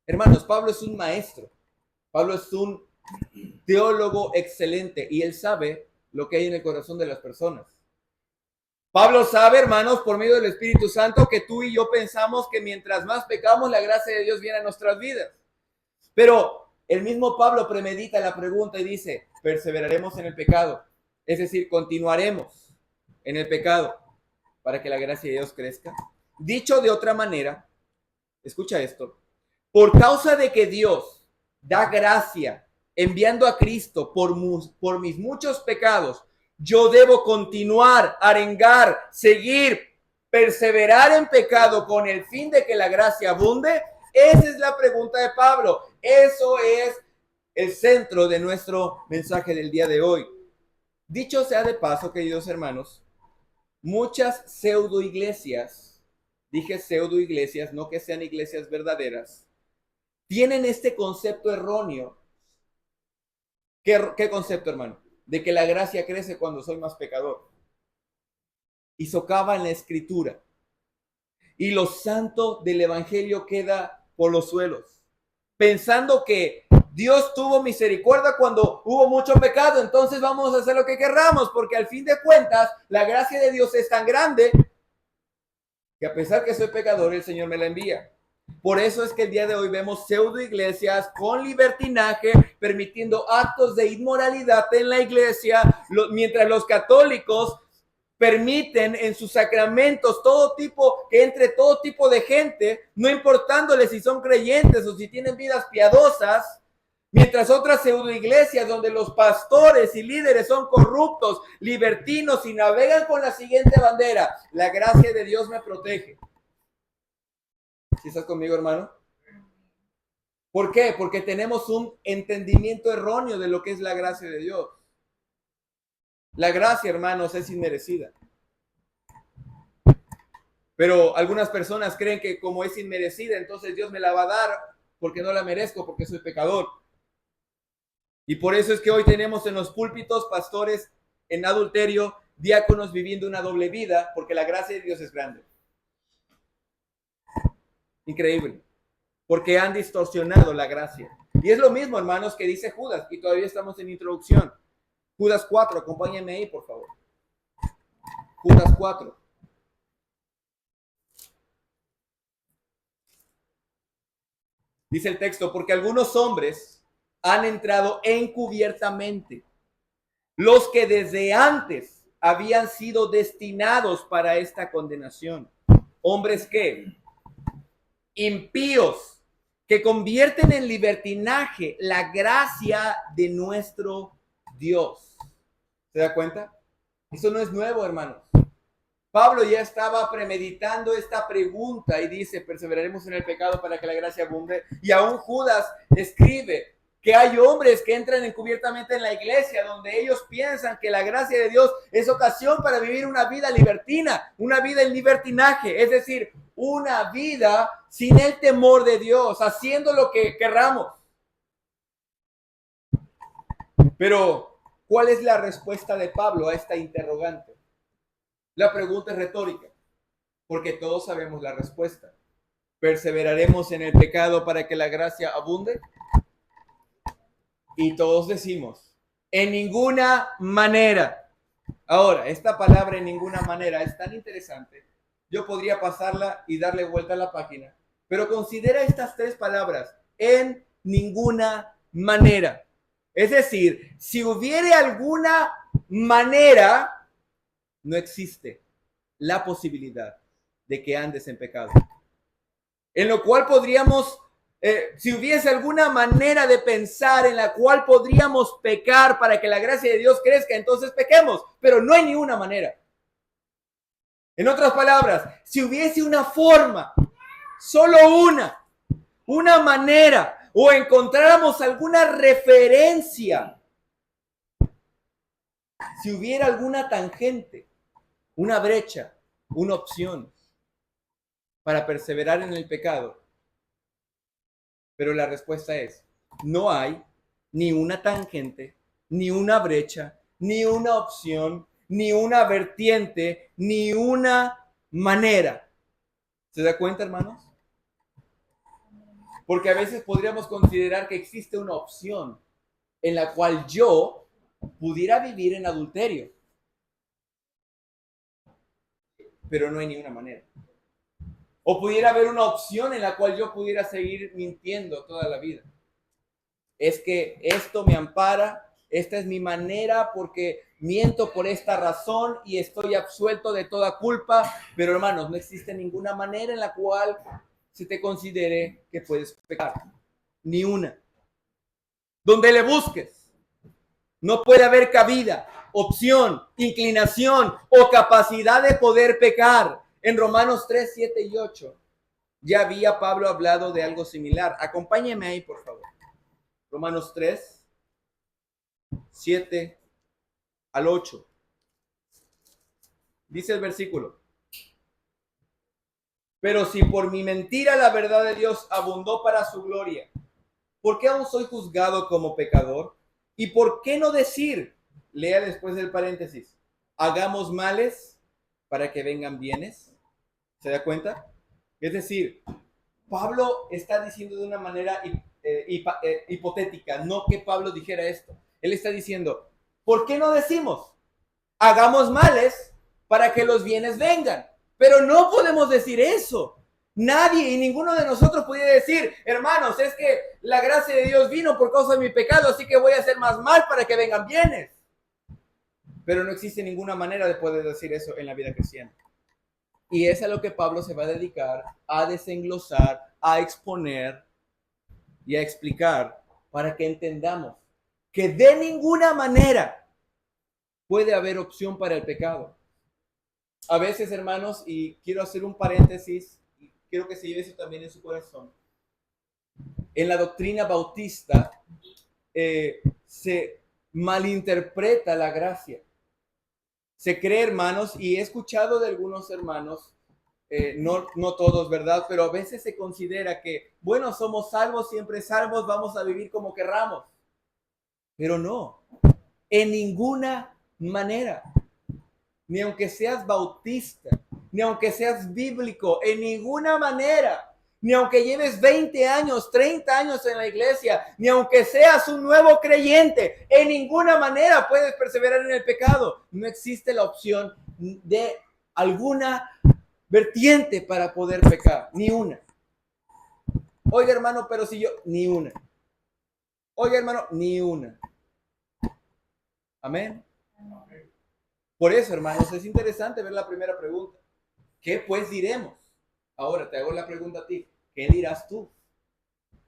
Hermanos, Pablo es un maestro. Pablo es un teólogo excelente y él sabe lo que hay en el corazón de las personas. Pablo sabe, hermanos, por medio del Espíritu Santo, que tú y yo pensamos que mientras más pecamos, la gracia de Dios viene a nuestras vidas. Pero el mismo Pablo premedita la pregunta y dice, perseveraremos en el pecado. Es decir, continuaremos en el pecado para que la gracia de Dios crezca. Dicho de otra manera, escucha esto, por causa de que Dios da gracia enviando a Cristo por mis muchos pecados, yo debo continuar, arengar, seguir, perseverar en pecado con el fin de que la gracia abunde. Esa es la pregunta de Pablo. Eso es el centro de nuestro mensaje del día de hoy. Dicho sea de paso, queridos hermanos, muchas pseudo iglesias, dije pseudo iglesias, no que sean iglesias verdaderas, tienen este concepto erróneo. ¿Qué concepto, hermano? De que la gracia crece cuando soy más pecador. Y socavan la escritura. Y lo santo del evangelio queda por los suelos. Pensando que Dios tuvo misericordia cuando hubo mucho pecado, entonces vamos a hacer lo que querramos, porque al fin de cuentas, la gracia de Dios es tan grande que a pesar que soy pecador, el Señor me la envía. Por eso es que el día de hoy vemos pseudo iglesias con libertinaje, permitiendo actos de inmoralidad en la iglesia, mientras los católicos permiten en sus sacramentos que entre todo tipo de gente, no importándole si son creyentes o si tienen vidas piadosas, mientras otras pseudoiglesias donde los pastores y líderes son corruptos, libertinos y navegan con la siguiente bandera: la gracia de Dios me protege. ¿Sí estás conmigo, hermano? ¿Por qué? Porque tenemos un entendimiento erróneo de lo que es la gracia de Dios. La gracia, hermanos, es inmerecida. Pero algunas personas creen que como es inmerecida, entonces Dios me la va a dar porque no la merezco, porque soy pecador. Y por eso es que hoy tenemos en los púlpitos pastores en adulterio, diáconos viviendo una doble vida, porque la gracia de Dios es grande. Increíble. Porque han distorsionado la gracia. Y es lo mismo, hermanos, que dice Judas, y todavía estamos en introducción. Judas 4, acompáñenme ahí, por favor. Judas 4. Dice el texto, porque algunos hombres han entrado encubiertamente, los que desde antes habían sido destinados para esta condenación. Hombres que impíos, que convierten en libertinaje la gracia de nuestro Dios. ¿Se da cuenta? Eso no es nuevo, hermanos. Pablo ya estaba premeditando esta pregunta y dice, perseveraremos en el pecado para que la gracia abunde. Y aún Judas escribe que hay hombres que entran encubiertamente en la iglesia donde ellos piensan que la gracia de Dios es ocasión para vivir una vida libertina, una vida en libertinaje, es decir, una vida sin el temor de Dios, haciendo lo que querramos. Pero, ¿cuál es la respuesta de Pablo a esta interrogante? La pregunta es retórica, porque todos sabemos la respuesta. ¿Perseveraremos en el pecado para que la gracia abunde? Y todos decimos, en ninguna manera. Ahora, esta palabra en ninguna manera es tan interesante. Yo podría pasarla y darle vuelta a la página, pero considera estas tres palabras: en ninguna manera. Es decir, si hubiere alguna manera, no existe la posibilidad de que andes en pecado. En lo cual podríamos, si hubiese alguna manera de pensar en la cual podríamos pecar para que la gracia de Dios crezca, entonces pequemos, pero no hay ninguna manera. En otras palabras, si hubiese una forma, solo una manera, o encontráramos alguna referencia, si hubiera alguna tangente, una brecha, una opción para perseverar en el pecado. Pero la respuesta es, no hay ni una tangente, ni una brecha, ni una opción, ni una vertiente, ni una manera. ¿Se da cuenta, hermanos? Porque a veces podríamos considerar que existe una opción en la cual yo pudiera vivir en adulterio, pero no hay ni una manera. O pudiera haber una opción en la cual yo pudiera seguir mintiendo toda la vida. Es que esto me ampara, esta es mi manera porque miento por esta razón y estoy absuelto de toda culpa. Pero hermanos, no existe ninguna manera en la cual se te considere que puedes pecar. Ni una. Donde le busques, no puede haber cabida, opción, inclinación o capacidad de poder pecar. En Romanos 3, 7 y 8 ya había Pablo hablado de algo similar. Acompáñeme ahí, por favor. Romanos 3, 7 al 8. Dice el versículo: pero si por mi mentira la verdad de Dios abundó para su gloria, ¿por qué aún soy juzgado como pecador? ¿Y por qué no decir, lea después del paréntesis, hagamos males para que vengan bienes? ¿Se da cuenta? Es decir, Pablo está diciendo de una manera hipotética, no que Pablo dijera esto. Él está diciendo, ¿por qué no decimos, hagamos males para que los bienes vengan? Pero no podemos decir eso. Nadie y ninguno de nosotros puede decir, hermanos, es que la gracia de Dios vino por causa de mi pecado, así que voy a hacer más mal para que vengan bienes. Pero no existe ninguna manera de poder decir eso en la vida cristiana. Y es a lo que Pablo se va a dedicar a desenglosar, a exponer y a explicar para que entendamos que de ninguna manera puede haber opción para el pecado. A veces, hermanos, y quiero hacer un paréntesis, y quiero que se lleve eso también en su corazón. En la doctrina bautista se malinterpreta la gracia. Se cree, hermanos, y he escuchado de algunos hermanos, no todos, ¿verdad? Pero a veces se considera que, bueno, somos salvos, siempre salvos, vamos a vivir como querramos. Pero no, en ninguna manera. Ni aunque seas bautista, ni aunque seas bíblico, en ninguna manera. Ni aunque lleves 20 años, 30 años en la iglesia, ni aunque seas un nuevo creyente, en ninguna manera puedes perseverar en el pecado. No existe la opción de alguna vertiente para poder pecar, ni una. Oiga, hermano, pero si yo, ni una. Oiga, hermano, ni una. Amén. Por eso, hermanos, es interesante ver la primera pregunta. ¿Qué pues diremos? Ahora te hago la pregunta a ti. ¿Qué dirás tú?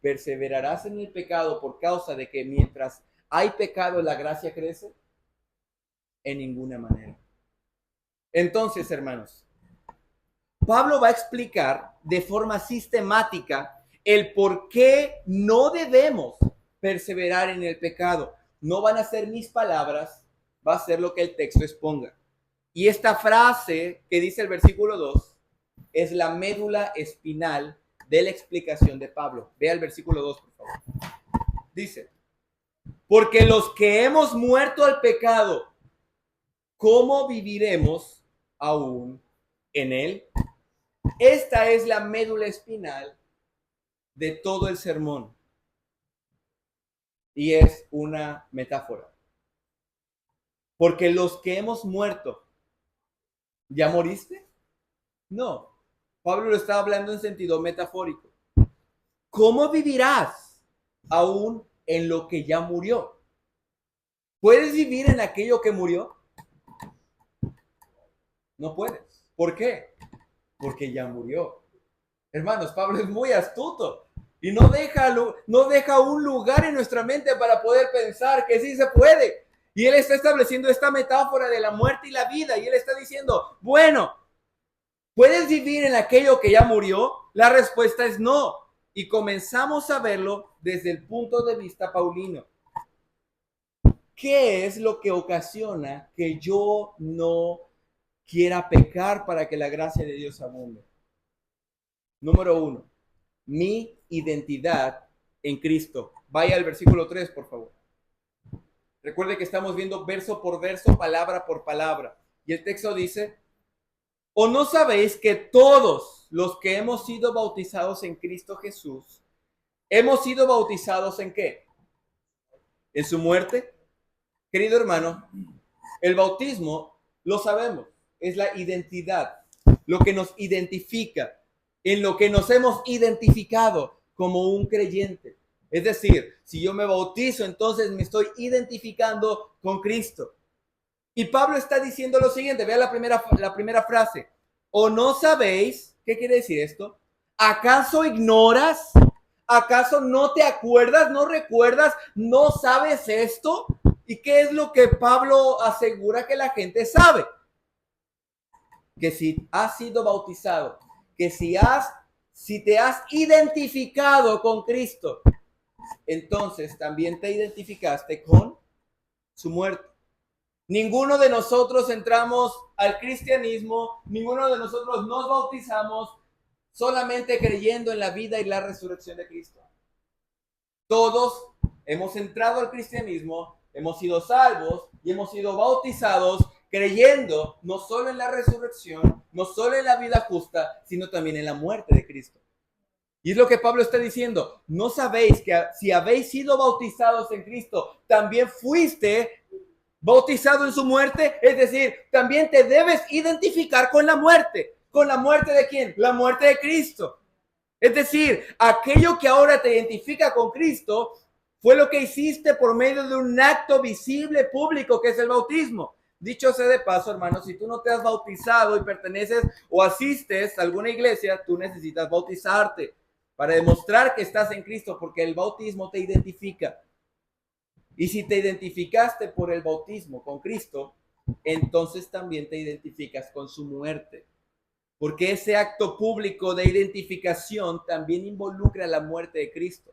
¿Perseverarás en el pecado por causa de que mientras hay pecado la gracia crece? En ninguna manera. Entonces, hermanos, Pablo va a explicar de forma sistemática el por qué no debemos perseverar en el pecado. No van a ser mis palabras, va a ser lo que el texto exponga. Y esta frase que dice el versículo 2 es la médula espinal de la explicación de Pablo. Vea el versículo 2, por favor. Dice, porque los que hemos muerto al pecado, ¿cómo viviremos aún en él? Esta es la médula espinal de todo el sermón. Y es una metáfora. Porque los que hemos muerto, ¿ya moriste? No. Pablo lo está hablando en sentido metafórico. ¿Cómo vivirás aún en lo que ya murió? ¿Puedes vivir en aquello que murió? No puedes. ¿Por qué? Porque ya murió. Hermanos, Pablo es muy astuto y no deja un lugar en nuestra mente para poder pensar que sí se puede. Y él está estableciendo esta metáfora de la muerte y la vida. Y él está diciendo, bueno, ¿puedes vivir en aquello que ya murió? La respuesta es no. Y comenzamos a verlo desde el punto de vista paulino. ¿Qué es lo que ocasiona que yo no quiera pecar para que la gracia de Dios abunde? Número 1, mi identidad en Cristo. Vaya al versículo 3, por favor. Recuerde que estamos viendo verso por verso, palabra por palabra. Y el texto dice, ¿o no sabéis que todos los que hemos sido bautizados en Cristo Jesús, ¿Hemos sido bautizados en qué? ¿En su muerte? Querido hermano, el bautismo, lo sabemos, es la identidad, lo que nos identifica, en lo que nos hemos identificado como un creyente. Es decir, si yo me bautizo, entonces me estoy identificando con Cristo. Y Pablo está diciendo lo siguiente, vea la primera frase. ¿O no sabéis? ¿Qué quiere decir esto? ¿Acaso ignoras? ¿Acaso no te acuerdas? ¿No recuerdas? ¿No sabes esto? ¿Y qué es lo que Pablo asegura que la gente sabe? Que si has sido bautizado, que si te has identificado con Cristo, entonces también te identificaste con su muerte. Ninguno de nosotros entramos al cristianismo, ninguno de nosotros nos bautizamos solamente creyendo en la vida y la resurrección de Cristo. Todos hemos entrado al cristianismo, hemos sido salvos y hemos sido bautizados creyendo no solo en la resurrección, no solo en la vida justa, sino también en la muerte de Cristo. Y es lo que Pablo está diciendo. ¿No sabéis que si habéis sido bautizados en Cristo, también fuiste bautizado en su muerte? Es decir, también te debes identificar con la muerte. ¿Con la muerte de quién? La muerte de Cristo. Es decir, aquello que ahora te identifica con Cristo fue lo que hiciste por medio de un acto visible público que es el bautismo. Dicho sea de paso, hermano, si tú no te has bautizado y perteneces o asistes a alguna iglesia, tú necesitas bautizarte para demostrar que estás en Cristo, porque el bautismo te identifica. Y si te identificaste por el bautismo con Cristo, entonces también te identificas con su muerte. Porque ese acto público de identificación también involucra la muerte de Cristo.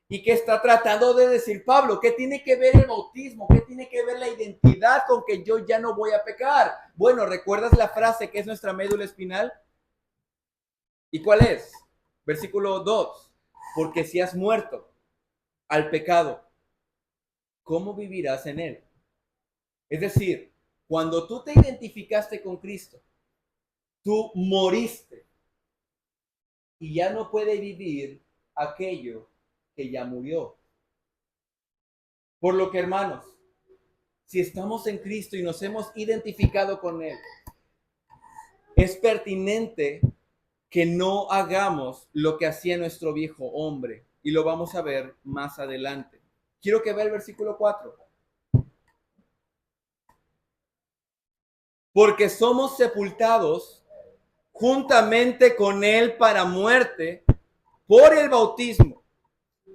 ¿Y qué está tratando de decir Pablo? ¿Qué tiene que ver el bautismo? ¿Qué tiene que ver la identidad con que yo ya no voy a pecar? Bueno, ¿recuerdas la frase que es nuestra médula espinal? ¿Y cuál es? Versículo 2. Porque si has muerto al pecado, ¿cómo vivirás en él? Es decir, cuando tú te identificaste con Cristo, tú moriste y ya no puede vivir aquello que ya murió. Por lo que, hermanos, si estamos en Cristo y nos hemos identificado con Él, es pertinente que no hagamos lo que hacía nuestro viejo hombre. Y lo vamos a ver más adelante. Quiero que vea el versículo 4. Porque somos sepultados juntamente con Él para muerte por el bautismo,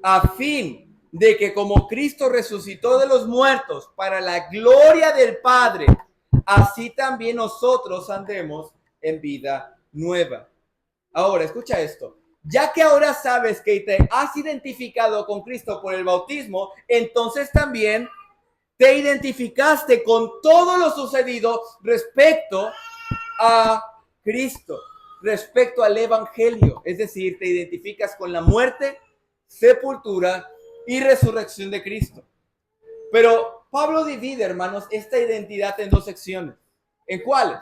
a fin de que como Cristo resucitó de los muertos para la gloria del Padre, así también nosotros andemos en vida nueva. Ahora, escucha esto. Ya que ahora sabes que te has identificado con Cristo por el bautismo, entonces también te identificaste con todo lo sucedido respecto a Cristo, respecto al Evangelio. Es decir, te identificas con la muerte, sepultura y resurrección de Cristo. Pero Pablo divide, hermanos, esta identidad en dos secciones. ¿En cuáles?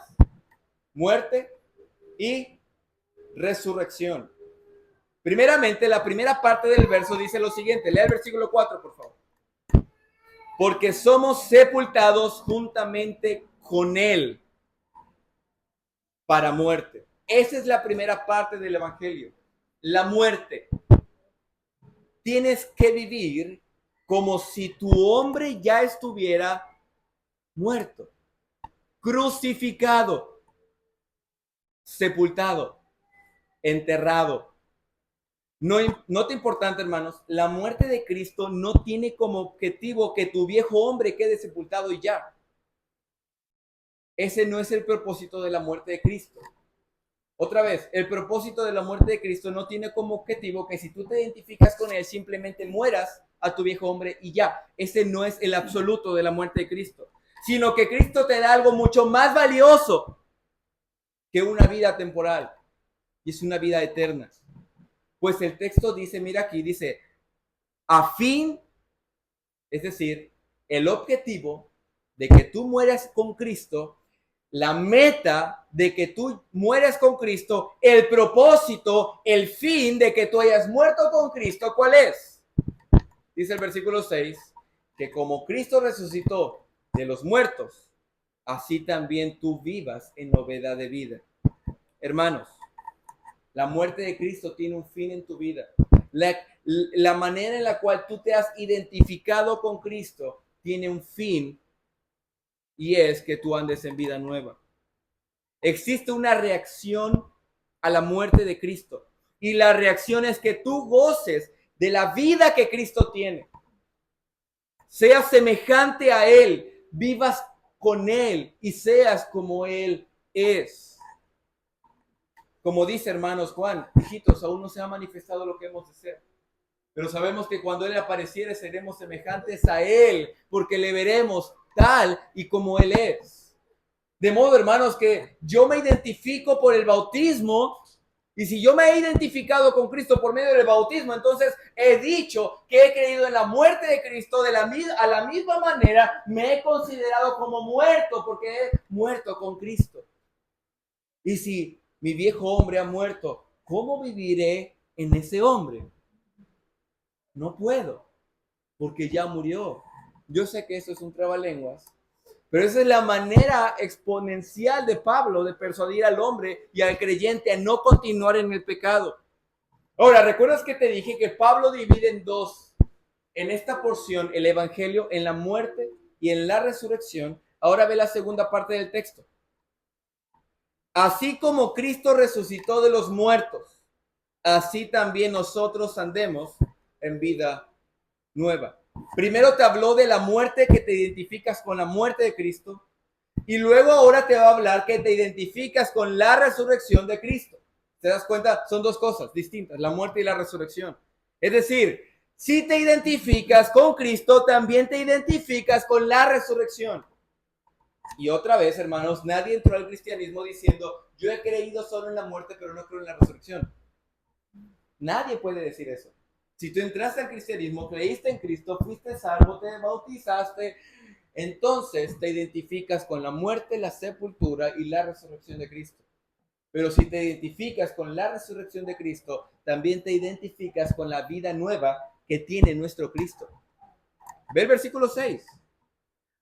Muerte y resurrección. Primeramente, la primera parte del verso dice lo siguiente. Lea el versículo 4, por favor. Porque somos sepultados juntamente con Él para muerte. Esa es la primera parte del Evangelio. La muerte. Tienes que vivir como si tu hombre ya estuviera muerto, crucificado, sepultado, enterrado. Nota importante, hermanos, la muerte de Cristo no tiene como objetivo que tu viejo hombre quede sepultado y ya. Ese no es el propósito de la muerte de Cristo. Otra vez, el propósito de la muerte de Cristo no tiene como objetivo que si tú te identificas con Él, simplemente mueras a tu viejo hombre y ya. Ese no es el absoluto de la muerte de Cristo, sino que Cristo te da algo mucho más valioso que una vida temporal, y es una vida eterna. Pues el texto dice, mira aquí, dice, a fin, es decir, el objetivo de que tú mueras con Cristo, la meta de que tú mueres con Cristo, el propósito, el fin de que tú hayas muerto con Cristo, ¿cuál es? Dice el versículo 6, que como Cristo resucitó de los muertos, así también tú vivas en novedad de vida. Hermanos, la muerte de Cristo tiene un fin en tu vida. La manera en la cual tú te has identificado con Cristo tiene un fin, y es que tú andes en vida nueva. Existe una reacción a la muerte de Cristo, y la reacción es que tú goces de la vida que Cristo tiene. Seas semejante a Él, vivas con Él y seas como Él es. Como dice, hermanos, Juan, hijitos, aún no se ha manifestado lo que hemos de ser, pero sabemos que cuando Él apareciere seremos semejantes a Él, porque le veremos tal y como Él es. De modo, hermanos, que yo me identifico por el bautismo, y si yo me he identificado con Cristo por medio del bautismo, entonces he dicho que he creído en la muerte de Cristo, a la misma manera me he considerado como muerto, porque he muerto con Cristo. Y si mi viejo hombre ha muerto, ¿cómo viviré en ese hombre? No puedo, porque ya murió. Yo sé que eso es un trabalenguas, pero esa es la manera exponencial de Pablo de persuadir al hombre y al creyente a no continuar en el pecado. Ahora, ¿recuerdas que te dije que Pablo divide en dos, en esta porción, el evangelio en la muerte y en la resurrección? Ahora ve la segunda parte del texto. Así como Cristo resucitó de los muertos, así también nosotros andemos en vida nueva. Primero te habló de la muerte, que te identificas con la muerte de Cristo, y luego ahora te va a hablar que te identificas con la resurrección de Cristo. ¿Te das cuenta? Son dos cosas distintas, la muerte y la resurrección. Es decir, si te identificas con Cristo, también te identificas con la resurrección. Y otra vez, hermanos, nadie entró al cristianismo diciendo, yo he creído solo en la muerte, pero no creo en la resurrección. Nadie puede decir eso. Si tú entraste al cristianismo, creíste en Cristo, fuiste salvo, te bautizaste, entonces te identificas con la muerte, la sepultura y la resurrección de Cristo. Pero si te identificas con la resurrección de Cristo, también te identificas con la vida nueva que tiene nuestro Cristo. Ve el versículo 6.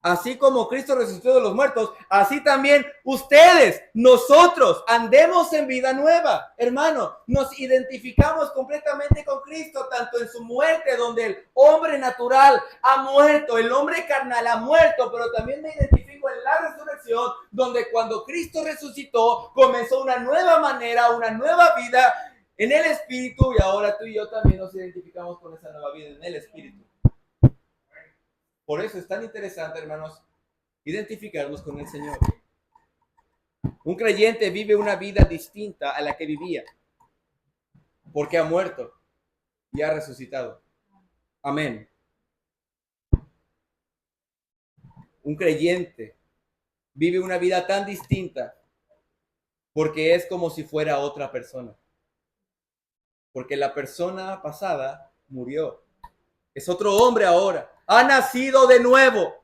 Así como Cristo resucitó de los muertos, así también ustedes, nosotros, andemos en vida nueva. Hermano, nos identificamos completamente con Cristo, tanto en su muerte, donde el hombre natural ha muerto, el hombre carnal ha muerto, pero también me identifico en la resurrección, donde cuando Cristo resucitó, comenzó una nueva manera, una nueva vida en el Espíritu, y ahora tú y yo también nos identificamos con esa nueva vida en el Espíritu. Por eso es tan interesante, hermanos, identificarnos con el Señor. Un creyente vive una vida distinta a la que vivía, porque ha muerto y ha resucitado. Amén. Un creyente vive una vida tan distinta porque es como si fuera otra persona. Porque la persona pasada murió. Es otro hombre ahora. Ha nacido de nuevo.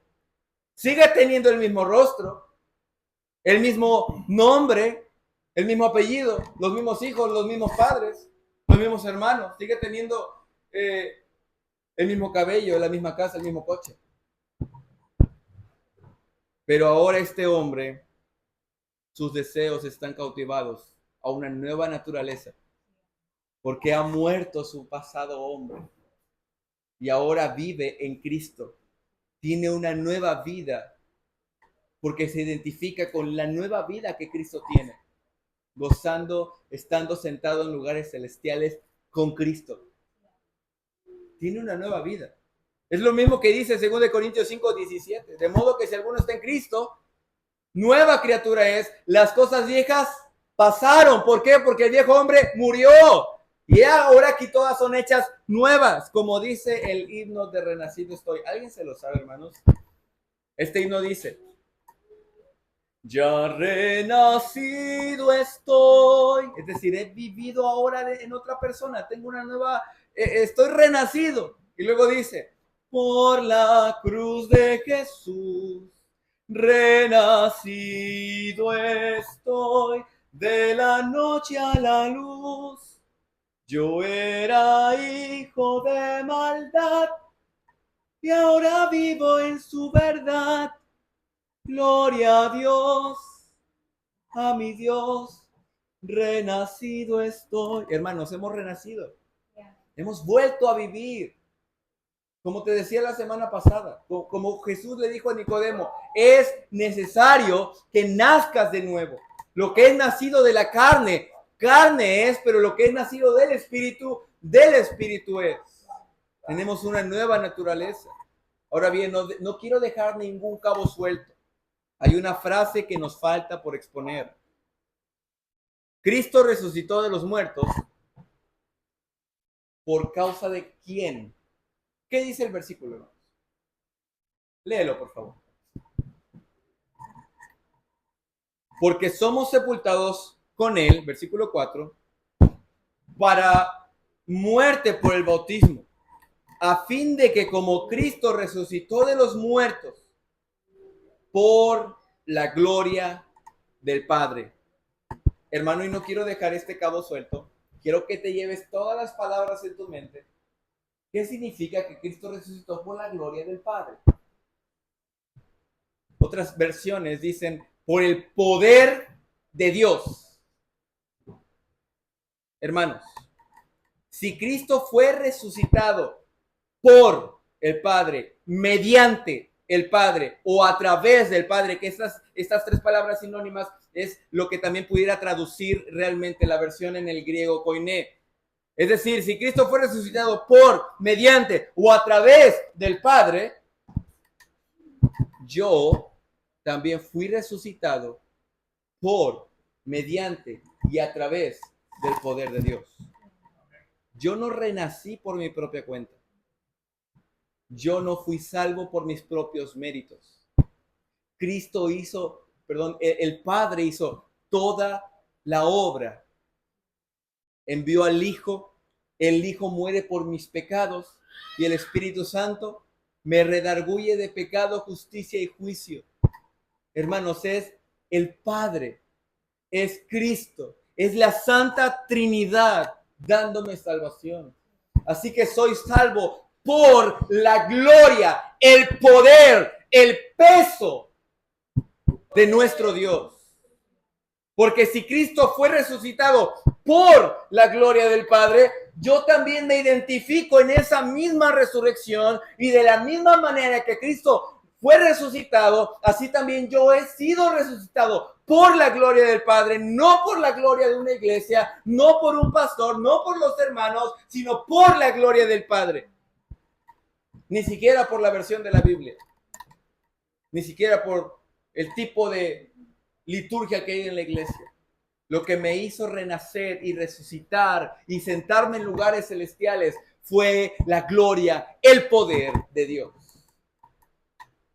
Sigue teniendo el mismo rostro, el mismo nombre, el mismo apellido, los mismos hijos, los mismos padres, los mismos hermanos. Sigue teniendo el mismo cabello, la misma casa, el mismo coche. Pero ahora este hombre, sus deseos están cautivados a una nueva naturaleza, porque ha muerto su pasado hombre y ahora vive en Cristo. Tiene una nueva vida porque se identifica con la nueva vida que Cristo tiene, gozando, estando sentado en lugares celestiales con Cristo. Tiene una nueva vida. Es lo mismo que dice 2 Corintios 5:17. De modo que si alguno está en Cristo, nueva criatura es. Las cosas viejas pasaron. ¿Por qué? Porque el viejo hombre murió. Y ahora aquí todas son hechas nuevas. Como dice el himno de Renacido estoy. ¿Alguien se lo sabe, hermanos? Este himno dice: ya renacido estoy. Es decir, he vivido ahora en otra persona. Tengo una nueva, estoy renacido. Y luego dice: por la cruz de Jesús renacido estoy de la noche a la luz. Yo era hijo de maldad y ahora vivo en su verdad. Gloria a Dios, a mi Dios, renacido estoy. Hermanos, hemos renacido. Hemos vuelto a vivir. Como te decía la semana pasada, como Jesús le dijo a Nicodemo, es necesario que nazcas de nuevo. Lo que es nacido de la carne, carne es, pero lo que es nacido del Espíritu es. Tenemos una nueva naturaleza. Ahora bien, no quiero dejar ningún cabo suelto. Hay una frase que nos falta por exponer. Cristo resucitó de los muertos. ¿Por causa de quién? ¿Qué dice el versículo, hermanos? Léelo, por favor. Porque somos sepultados con él, versículo 4, para muerte por el bautismo, a fin de que como Cristo resucitó de los muertos por la gloria del Padre. Hermano, y no quiero dejar este cabo suelto. Quiero que te lleves todas las palabras en tu mente. ¿Qué significa que Cristo resucitó por la gloria del Padre? Otras versiones dicen por el poder de Dios. Hermanos, si Cristo fue resucitado por el Padre, mediante el Padre o a través del Padre, que estas tres palabras sinónimas es lo que también pudiera traducir realmente la versión en el griego koiné. Es decir, si Cristo fue resucitado por, mediante o a través del Padre, yo también fui resucitado por, mediante y a través del poder de Dios. Yo no renací por mi propia cuenta. Yo no fui salvo por mis propios méritos. Cristo hizo, el Padre hizo toda la obra. Envió al Hijo, el Hijo muere por mis pecados y el Espíritu Santo me redarguye de pecado, justicia y juicio. Hermanos, es el Padre, es Cristo, es la Santa Trinidad dándome salvación. Así que soy salvo por la gloria, el poder, el peso de nuestro Dios. Porque si Cristo fue resucitado por la gloria del Padre, yo también me identifico en esa misma resurrección y de la misma manera que Cristo fue resucitado, así también yo he sido resucitado por la gloria del Padre, no por la gloria de una iglesia, no por un pastor, no por los hermanos, sino por la gloria del Padre. Ni siquiera por la versión de la Biblia, ni siquiera por el tipo de liturgia que hay en la iglesia. Lo que me hizo renacer y resucitar y sentarme en lugares celestiales fue la gloria, el poder de Dios.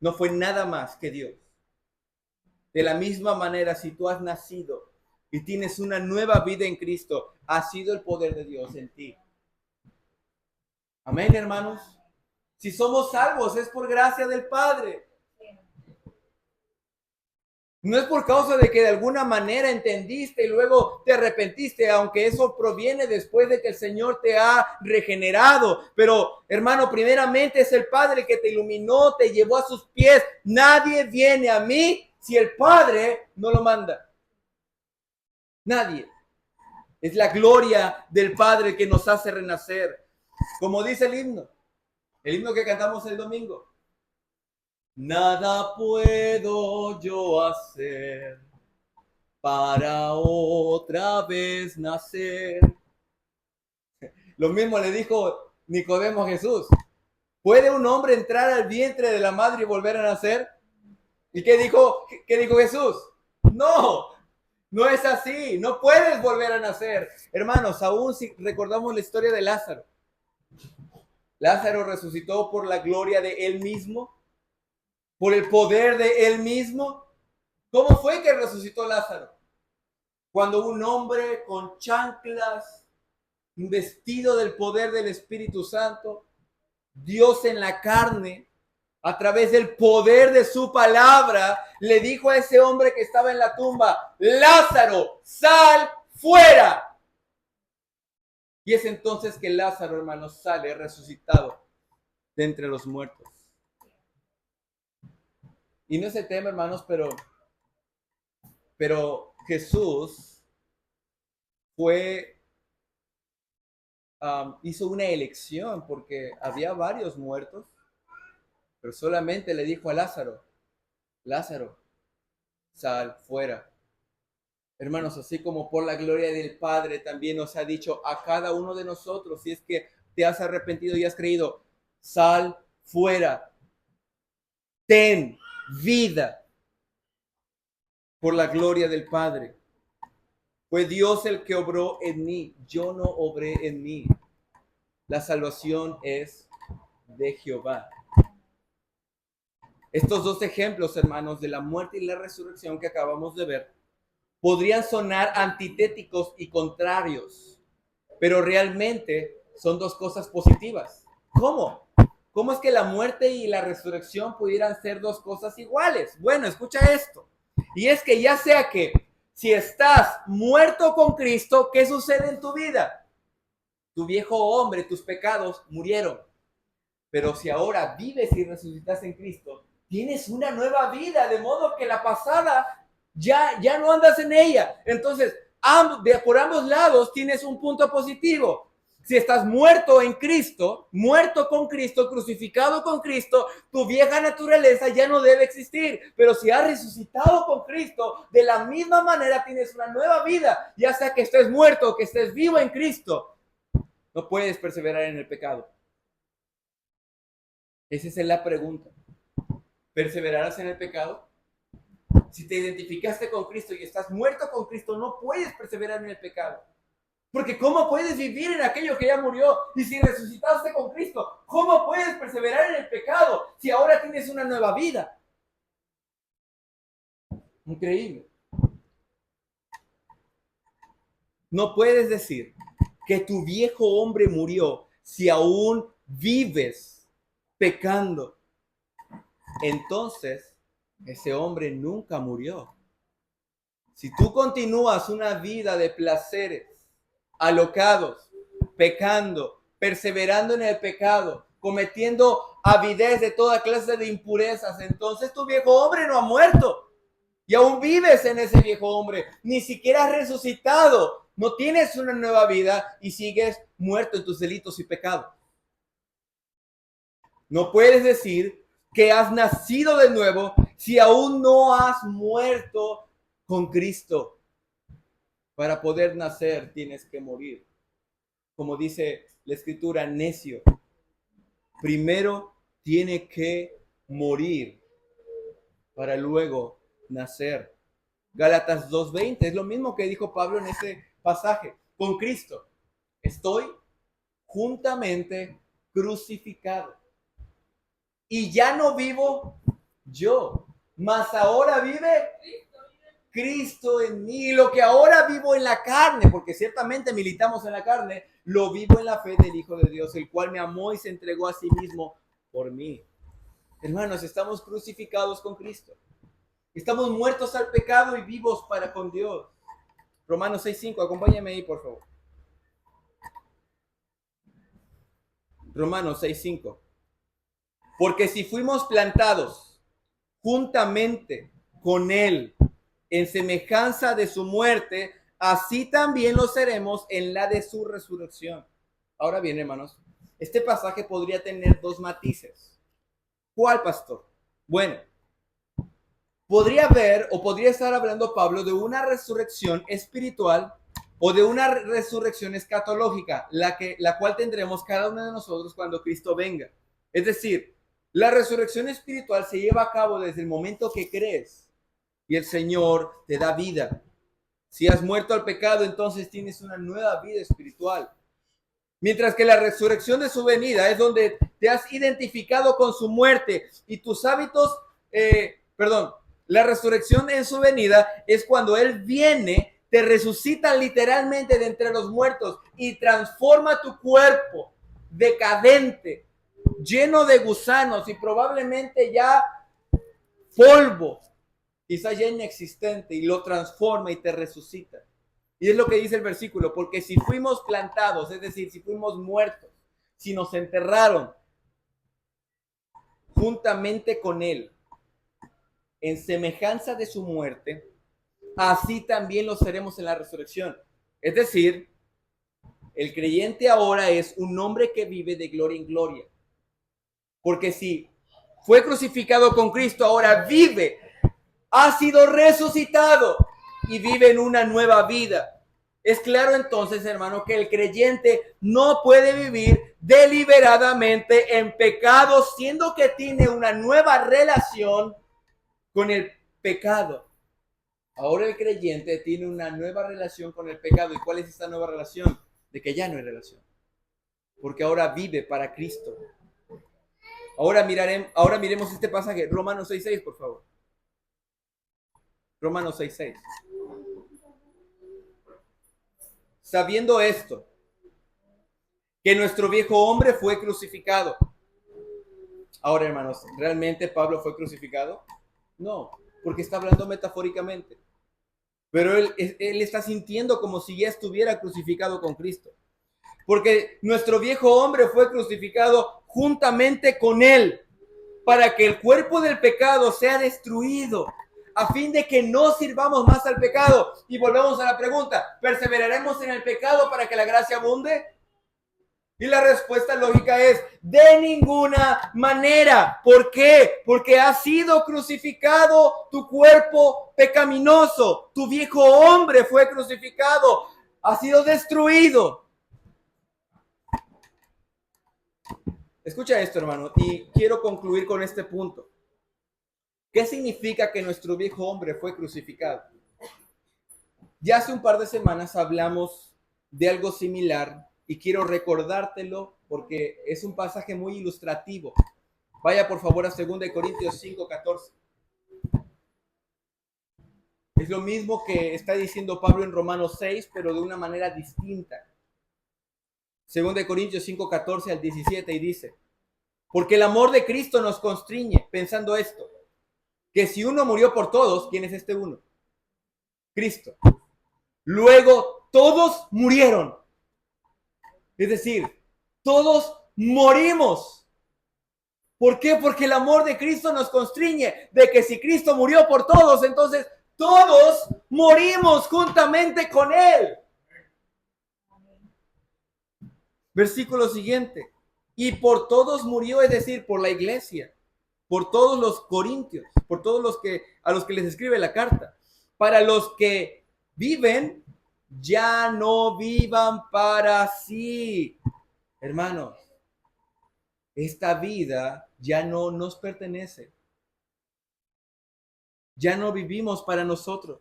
No fue nada más que Dios. De la misma manera, si tú has nacido y tienes una nueva vida en Cristo, ha sido el poder de Dios en ti. Amén, hermanos. Si somos salvos, es por gracia del Padre. No es por causa de que de alguna manera entendiste y luego te arrepentiste, aunque eso proviene después de que el Señor te ha regenerado. Pero, hermano, primeramente es el Padre que te iluminó, te llevó a sus pies. Nadie viene a mí si el Padre no lo manda. Nadie. Es la gloria del Padre que nos hace renacer. Como dice el himno que cantamos el domingo. Nada puedo yo hacer para otra vez nacer. Lo mismo le dijo Nicodemo a Jesús. ¿Puede un hombre entrar al vientre de la madre y volver a nacer? ¿Y qué dijo Jesús? No, no es así. No puedes volver a nacer. Hermanos, aún si recordamos la historia de Lázaro. Lázaro resucitó por la gloria de él mismo. Por el poder de él mismo. ¿Cómo fue que resucitó Lázaro? Cuando un hombre con chanclas, vestido del poder del Espíritu Santo, Dios en la carne, a través del poder de su palabra, le dijo a ese hombre que estaba en la tumba: Lázaro, sal fuera. Y es entonces que Lázaro, hermanos, sale resucitado de entre los muertos. Y no es el tema, hermanos, pero Jesús hizo una elección porque había varios muertos, pero solamente le dijo a Lázaro: Lázaro, sal fuera. Hermanos, así como por la gloria del Padre también nos ha dicho a cada uno de nosotros, si es que te has arrepentido y has creído, sal fuera, ten vida por la gloria del Padre. Fue Dios el que obró en mí, yo no obré en mí. La salvación es de Jehová. Estos dos ejemplos, hermanos, de la muerte y la resurrección que acabamos de ver, podrían sonar antitéticos y contrarios, pero realmente son dos cosas positivas. ¿Cómo? ¿Cómo es que la muerte y la resurrección pudieran ser dos cosas iguales? Bueno, escucha esto. Y es que ya sea que si estás muerto con Cristo, ¿qué sucede en tu vida? Tu viejo hombre, tus pecados murieron. Pero si ahora vives y resucitas en Cristo, tienes una nueva vida, de modo que la pasada ya no andas en ella. Entonces, por ambos lados tienes un punto positivo. Si estás muerto en Cristo, muerto con Cristo, crucificado con Cristo, tu vieja naturaleza ya no debe existir. Pero si has resucitado con Cristo, de la misma manera tienes una nueva vida, ya sea que estés muerto o que estés vivo en Cristo. No puedes perseverar en el pecado. Esa es la pregunta. ¿Perseverarás en el pecado? Si te identificaste con Cristo y estás muerto con Cristo, no puedes perseverar en el pecado. Porque ¿cómo puedes vivir en aquello que ya murió? Y si resucitaste con Cristo, ¿cómo puedes perseverar en el pecado si ahora tienes una nueva vida? Increíble. No puedes decir que tu viejo hombre murió si aún vives pecando. Entonces, ese hombre nunca murió. Si tú continúas una vida de placeres, alocados, pecando, perseverando en el pecado, cometiendo avidez de toda clase de impurezas, entonces tu viejo hombre no ha muerto. Y aún vives en ese viejo hombre. Ni siquiera has resucitado. No tienes una nueva vida y sigues muerto en tus delitos y pecados. No puedes decir que has nacido de nuevo si aún no has muerto con Cristo. Para poder nacer tienes que morir. Como dice la Escritura, necio. Primero tiene que morir para luego nacer. Gálatas 2:20 es lo mismo que dijo Pablo en ese pasaje. Con Cristo estoy juntamente crucificado. Y ya no vivo yo, mas ahora vive Cristo en mí. Lo que ahora vivo en la carne, porque ciertamente militamos en la carne, lo vivo en la fe del Hijo de Dios, el cual me amó y se entregó a sí mismo por mí. Hermanos, estamos crucificados con Cristo. Estamos muertos al pecado y vivos para con Dios. Romanos 6:5, acompáñame ahí, por favor. Romanos 6:5. Porque si fuimos plantados juntamente con Él en semejanza de su muerte, así también lo seremos en la de su resurrección. Ahora bien, hermanos, este pasaje podría tener dos matices. ¿Cuál, pastor? Bueno, podría haber o podría estar hablando Pablo de una resurrección espiritual o de una resurrección escatológica, la cual tendremos cada uno de nosotros cuando Cristo venga. Es decir, la resurrección espiritual se lleva a cabo desde el momento que crees y el Señor te da vida. Si has muerto al pecado, entonces tienes una nueva vida espiritual. Mientras que la resurrección de su venida es donde te has identificado con su muerte y tus hábitos, la resurrección en su venida es cuando Él viene, te resucita literalmente de entre los muertos y transforma tu cuerpo decadente, lleno de gusanos y probablemente ya polvo, quizás ya inexistente, y lo transforma y te resucita. Y es lo que dice el versículo, porque si fuimos plantados, es decir, si fuimos muertos, si nos enterraron juntamente con Él, en semejanza de su muerte, así también lo seremos en la resurrección. Es decir, el creyente ahora es un hombre que vive de gloria en gloria. Porque si fue crucificado con Cristo, ahora vive, ha sido resucitado y vive en una nueva vida. Es claro entonces, hermano, que el creyente no puede vivir deliberadamente en pecado, siendo que tiene una nueva relación con el pecado. Ahora el creyente tiene una nueva relación con el pecado. ¿Y cuál es esta nueva relación? De que ya no hay relación. Porque ahora vive para Cristo. Ahora miremos este pasaje, Romanos 6:6, por favor. Romanos 6:6. Sabiendo esto, que nuestro viejo hombre fue crucificado. Ahora, hermanos, ¿realmente Pablo fue crucificado? No, porque está hablando metafóricamente. Pero él está sintiendo como si ya estuviera crucificado con Cristo. Porque nuestro viejo hombre fue crucificado juntamente con él, para que el cuerpo del pecado sea destruido, a fin de que no sirvamos más al pecado. Y volvemos a la pregunta, ¿perseveraremos en el pecado para que la gracia abunde? Y la respuesta lógica es, de ninguna manera. ¿Por qué? Porque ha sido crucificado tu cuerpo pecaminoso. Tu viejo hombre fue crucificado, ha sido destruido. Escucha esto, hermano, y quiero concluir con este punto. ¿Qué significa que nuestro viejo hombre fue crucificado? Ya hace un par de semanas hablamos de algo similar y quiero recordártelo porque es un pasaje muy ilustrativo. Vaya por favor a 2 Corintios 5:14. Es lo mismo que está diciendo Pablo en Romanos 6, pero de una manera distinta. 2 Corintios 5:14 al 17 y dice, porque el amor de Cristo nos constriñe, pensando esto, que si uno murió por todos, ¿quién es este uno? Cristo. Luego todos murieron. Es decir, todos morimos. ¿Por qué? Porque el amor de Cristo nos constriñe de que si Cristo murió por todos, entonces todos morimos juntamente con Él. Versículo siguiente. Y por todos murió, es decir, por la iglesia, por todos los corintios, por todos los que a los que les escribe la carta. Para los que viven, ya no vivan para sí. Hermanos, esta vida ya no nos pertenece. Ya no vivimos para nosotros,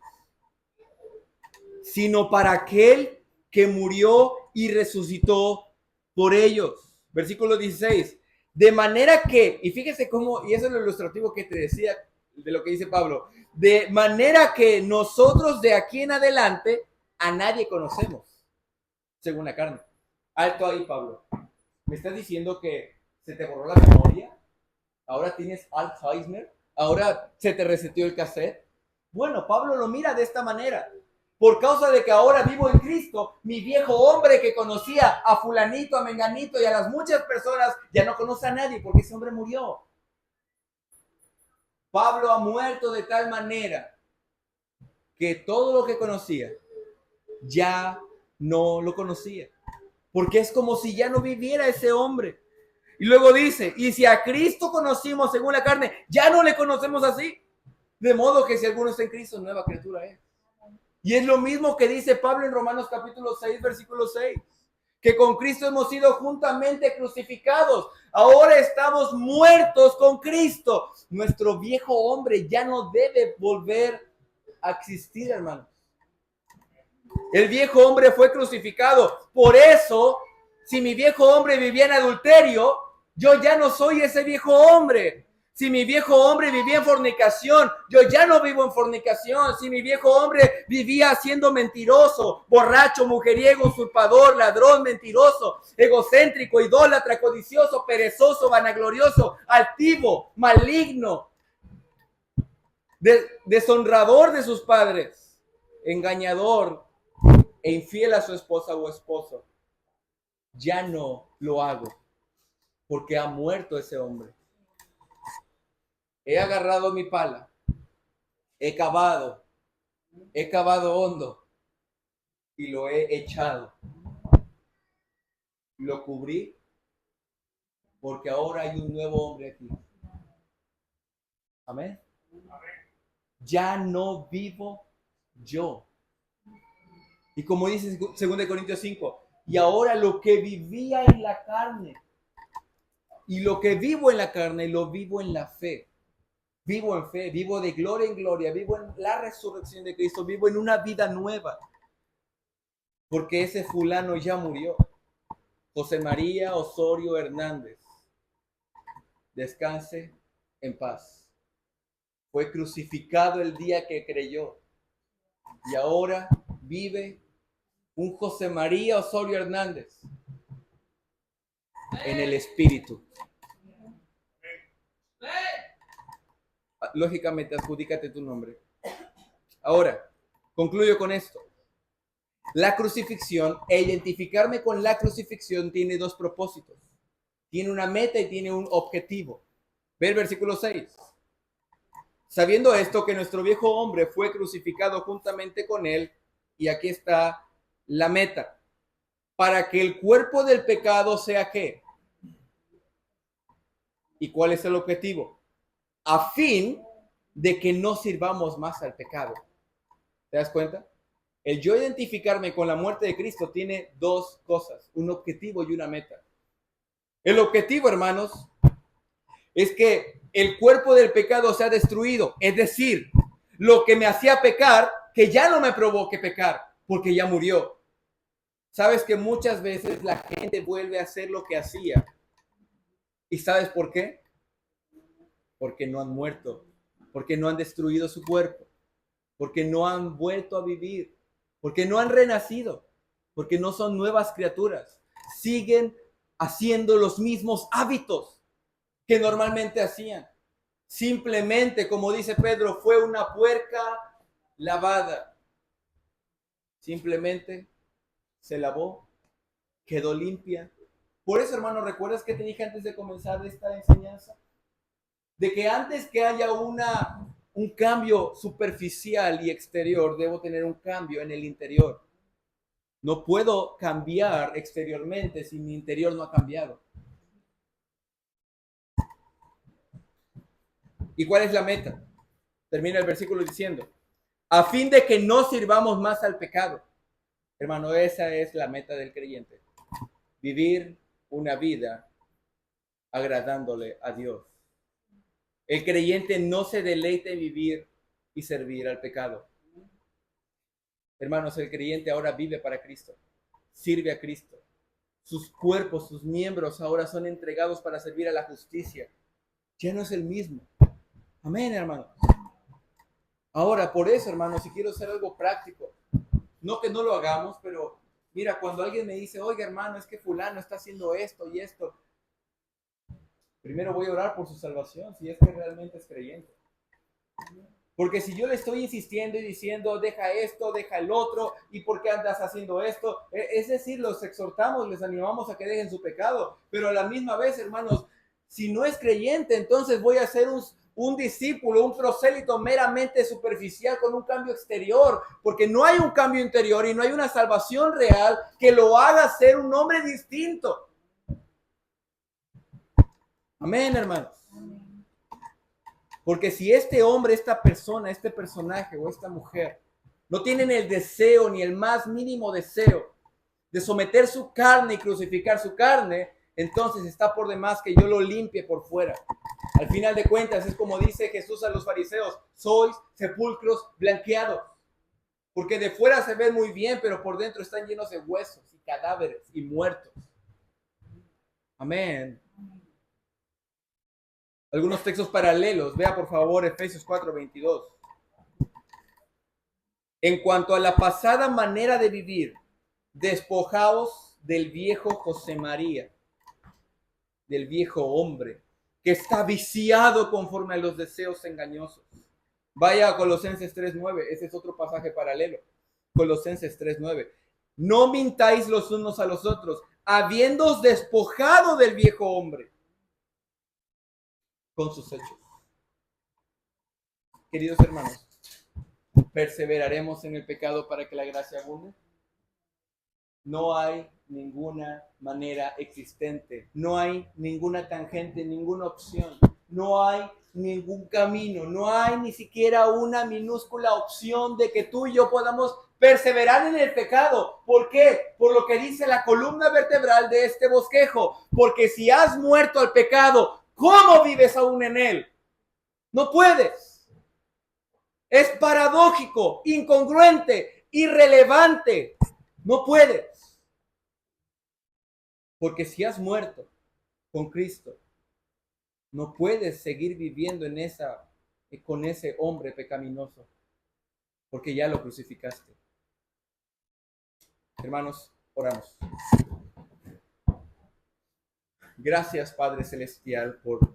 sino para aquel que murió y resucitó por ellos. Versículo 16. De manera que, y fíjese cómo, y eso es lo ilustrativo que te decía de lo que dice Pablo, de manera que nosotros de aquí en adelante a nadie conocemos, según la carne. Alto ahí, Pablo. ¿Me estás diciendo que se te borró la memoria? ¿Ahora tienes Alzheimer? ¿Ahora se te reseteó el cassette? Bueno, Pablo lo mira de esta manera. Por causa de que ahora vivo en Cristo, mi viejo hombre que conocía a fulanito, a menganito y a las muchas personas, ya no conoce a nadie porque ese hombre murió. Pablo ha muerto de tal manera que todo lo que conocía ya no lo conocía. Porque es como si ya no viviera ese hombre. Y luego dice, y si a Cristo conocimos según la carne, ya no le conocemos así. De modo que si alguno está en Cristo, nueva criatura es. Y es lo mismo que dice Pablo en Romanos capítulo 6, versículo 6. Que con Cristo hemos sido juntamente crucificados. Ahora estamos muertos con Cristo. Nuestro viejo hombre ya no debe volver a existir, hermanos. El viejo hombre fue crucificado. Por eso, si mi viejo hombre vivía en adulterio, yo ya no soy ese viejo hombre. Si mi viejo hombre vivía en fornicación, yo ya no vivo en fornicación. Si mi viejo hombre vivía siendo mentiroso, borracho, mujeriego, usurpador, ladrón, mentiroso, egocéntrico, idólatra, codicioso, perezoso, vanaglorioso, altivo, maligno, deshonrador de sus padres, engañador e infiel a su esposa o esposo, ya no lo hago, porque ha muerto ese hombre. He agarrado mi pala, he cavado hondo y lo he echado. Lo cubrí porque ahora hay un nuevo hombre aquí. Amén. Ya no vivo yo. Y como dice 2 Corintios 5, y ahora lo que vivía en la carne, y lo que vivo en la carne, lo vivo en la fe. Vivo en fe, vivo de gloria en gloria, vivo en la resurrección de Cristo, vivo en una vida nueva. Porque ese fulano ya murió. José María Osorio Hernández, descanse en paz. Fue crucificado el día que creyó. Y ahora vive un José María Osorio Hernández en el Espíritu. Lógicamente, adjudícate tu nombre. Ahora, concluyo con esto. La crucifixión e identificarme con la crucifixión tiene dos propósitos. Tiene una meta y tiene un objetivo. Ve el versículo 6. Sabiendo esto, que nuestro viejo hombre fue crucificado juntamente con él, y aquí está la meta, para que el cuerpo del pecado sea ¿qué? ¿Y cuál es el objetivo? A fin de que no sirvamos más al pecado. ¿Te das cuenta? El yo identificarme con la muerte de Cristo tiene dos cosas, un objetivo y una meta. El objetivo, hermanos, es que el cuerpo del pecado sea destruido, es decir, lo que me hacía pecar, que ya no me provoque pecar, porque ya murió. Sabes que muchas veces la gente vuelve a hacer lo que hacía. ¿Y sabes por qué? Porque no han muerto, porque no han destruido su cuerpo, porque no han vuelto a vivir, porque no han renacido, porque no son nuevas criaturas. Siguen haciendo los mismos hábitos que normalmente hacían. Simplemente, como dice Pedro, fue una puerca lavada. Simplemente se lavó, quedó limpia. Por eso, hermano, ¿recuerdas que te dije antes de comenzar esta enseñanza? De que antes que haya un cambio superficial y exterior, debo tener un cambio en el interior. No puedo cambiar exteriormente si mi interior no ha cambiado. ¿Y cuál es la meta? Termina el versículo diciendo, a fin de que no sirvamos más al pecado. Hermano, esa es la meta del creyente. Vivir una vida agradándole a Dios. El creyente no se deleita en vivir y servir al pecado. Hermanos, el creyente ahora vive para Cristo, sirve a Cristo. Sus cuerpos, sus miembros ahora son entregados para servir a la justicia. Ya no es el mismo. Amén, hermanos. Ahora, por eso, hermanos, si quiero hacer algo práctico, no que no lo hagamos, pero mira, cuando alguien me dice, oiga, hermano, es que fulano está haciendo esto y esto, primero voy a orar por su salvación, si es que realmente es creyente. Porque si yo le estoy insistiendo y diciendo, deja esto, deja el otro, ¿y por qué andas haciendo esto? Es decir, los exhortamos, les animamos a que dejen su pecado, pero a la misma vez, hermanos, si no es creyente, entonces voy a ser un discípulo, un prosélito meramente superficial con un cambio exterior, porque no hay un cambio interior y no hay una salvación real que lo haga ser un hombre distinto. Amén, hermanos. Porque si este hombre, esta persona, este personaje o esta mujer no tienen el deseo ni el más mínimo deseo de someter su carne y crucificar su carne, entonces está por demás que yo lo limpie por fuera. Al final de cuentas es como dice Jesús a los fariseos, sois sepulcros blanqueados. Porque de fuera se ven muy bien, pero por dentro están llenos de huesos y cadáveres y muertos. Amén. Algunos textos paralelos. Vea por favor Efesios 4:22. En cuanto a la pasada manera de vivir, despojaos del viejo José María, del viejo hombre, que está viciado conforme a los deseos engañosos. Vaya a Colosenses 3:9, ese es otro pasaje paralelo. Colosenses 3:9. No mintáis los unos a los otros, habiéndoos despojado del viejo hombre con sus hechos. Queridos hermanos, ¿perseveraremos en el pecado para que la gracia abunde? No hay ninguna manera existente, no hay ninguna tangente, ninguna opción, no hay ningún camino, no hay ni siquiera una minúscula opción de que tú y yo podamos perseverar en el pecado. ¿Por qué? Por lo que dice la columna vertebral de este bosquejo. Porque si has muerto al pecado, ¿cómo vives aún en él? No puedes. Es paradójico, incongruente, irrelevante. No puedes. Porque si has muerto con Cristo, no puedes seguir viviendo con ese hombre pecaminoso, porque ya lo crucificaste. Hermanos, oramos. Gracias, Padre Celestial, por